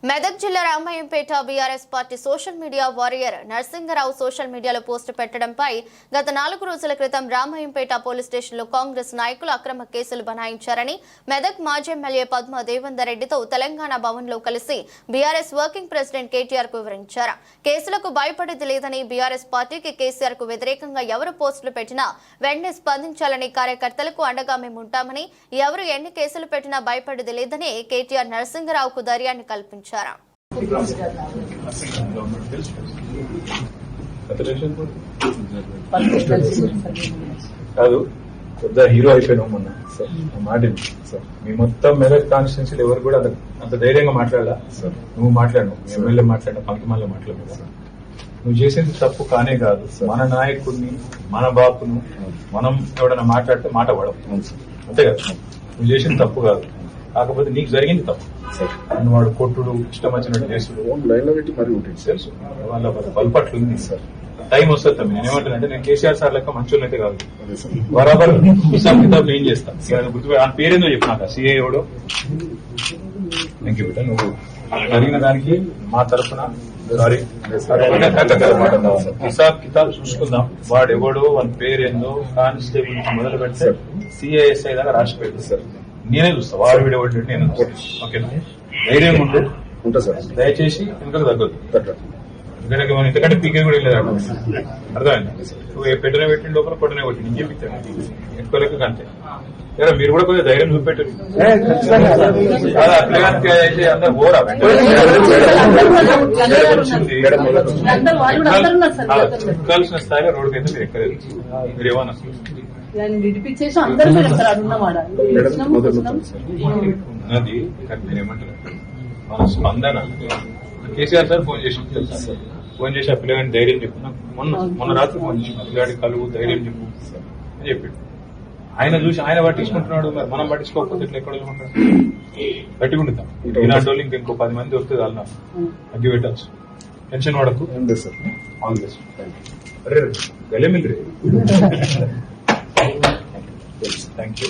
మెదక్ జిల్లా Ramayampet BRS party social media warrior Narasingarao social మీడియాలో post పెట్టడంపై గత 4 రోజుల క్రితం రామాయంపేట పోలీస్ స్టేషన్లో కాంగ్రెస్ నాయకులు అక్రమ కేసులు బనాయించారని మెదక్ మాజీ ఎమ్మెల్యే పద్మ దేవేందర్ రెడ్డితో తెలంగాణ భవన్లో కలిసి బీఆర్ఎస్ వర్కింగ్ ప్రెసిడెంట్ కేటీఆర్ కు వివరించారు. కేసులకు భయపడేది లేదని బీఆర్ఎస్ పార్టీకి కేసీఆర్ కు వ్యతిరేకంగా ఎవరు పోస్టులు పెట్టినా వెంటనే స్పందించాలని కార్యకర్తలకు అండగా మేము ఉంటామని ఎవరు ఎన్ని కేసులు పెట్టినా భయపడేది లేదని కేటీఆర్ నరసింగరావుకు ధైర్యాన్ని కల్పించారు. కాదు పెద్ద హీరో అయిపోయినావు మొన్న మాట సార్. మీ మొత్తం మెదక్ కాన్స్టిట్యున్సీలు ఎవరు కూడా అంత ధైర్యంగా మాట్లాడాలా సార్. నువ్వు మాట్లాడు, ఎమ్మెల్యే మాట్లాడినా పంకిమాల్లో మాట్లాడు. నువ్వు చేసేది తప్పు కానే కాదు. మన నాయకుడిని, మన బాపును మనం ఎవడన్నా మాట్లాడితే మాట పడవు అంతే కదా. నువ్వు చేసింది తప్పు కాదు, కాకపోతే నీకు జరిగింది తప్పు. వాడు కొట్టుడు, ఇష్టం వచ్చినట్టు చేసుడు లైన్ లో పెట్టి మరీ ఉంటుంది తెలుసు. వాళ్ళ బల్పట్లు ఉంది సార్. టైం వస్తుంది తమ్మి. నేను ఏమంటానంటే, నేను కేసీఆర్ సార్ లెక్క మంచోళ్ళు అయితే కాదు, బరాబర్ హిసాబ్ కితాబ్ ఏం చేస్తాను గుర్తు. ఆ పేరేందో చెప్పినాక సిఏ ఎవడో బిడ్డ, నువ్వు జరిగిన దానికి మా తరఫున సారీ. హిసాబ్ కితాబ్ చూసుకుందాం. వాడు ఎవడో వాళ్ళ పేరేందో కానిస్టేబుల్ నుంచి మొదలు పెడితే సిఐఎస్ఐ దాకా రాసి పెడతారు సార్. నేనే చూస్తా వాడు వీడియో ఒకటి నేను ఓకేనా. ధైర్యం ఉంటే ఉంటా సార్. దయచేసి వెనుకకు తగ్గదు. ఎందుకంటే మనం ఇంతకంటే పీకే కూడా వెళ్ళలేదు. అర్థమైంది. నువ్వు పెట్టనే పెట్టిన లోపల కొట్టనే కొట్టి నేను చెప్తాను ఎక్కువ లెక్క అంతే. మీరు కూడా కొంచెం ధైర్యం చూపెట్టారు. అందరు పోరా ఎక్కాల్సిన స్థాయిలో రోడ్డుకి అయితే మీరు ఎక్కలేదు. మీరు ఏమన్నా ఉన్నది నేను ఏమంటాను, మన స్పందన. కేసీఆర్ సార్ ఫోన్ చేసి ఆ పిల్లగాని ధైర్యం చెప్పు. మొన్న రాత్రి ఫోన్ చేసి పిల్లగాడి కలుగు ధైర్యం చెప్పు అని చెప్పాడు. ఆయన చూసి ఆయన పట్టించుకుంటున్నాడు, మరి మనం పట్టించుకోకపోతే ఇట్లా ఎక్కడ గట్టిగుంటుందాం. ఇలాంటి వాళ్ళు ఇంకో 10 మంది వస్తే వాళ్ళ అగ్గి పెట్టచ్చు. టెన్షన్ పడకు. All the best. అరే గలే మిల్ రే. Thank you.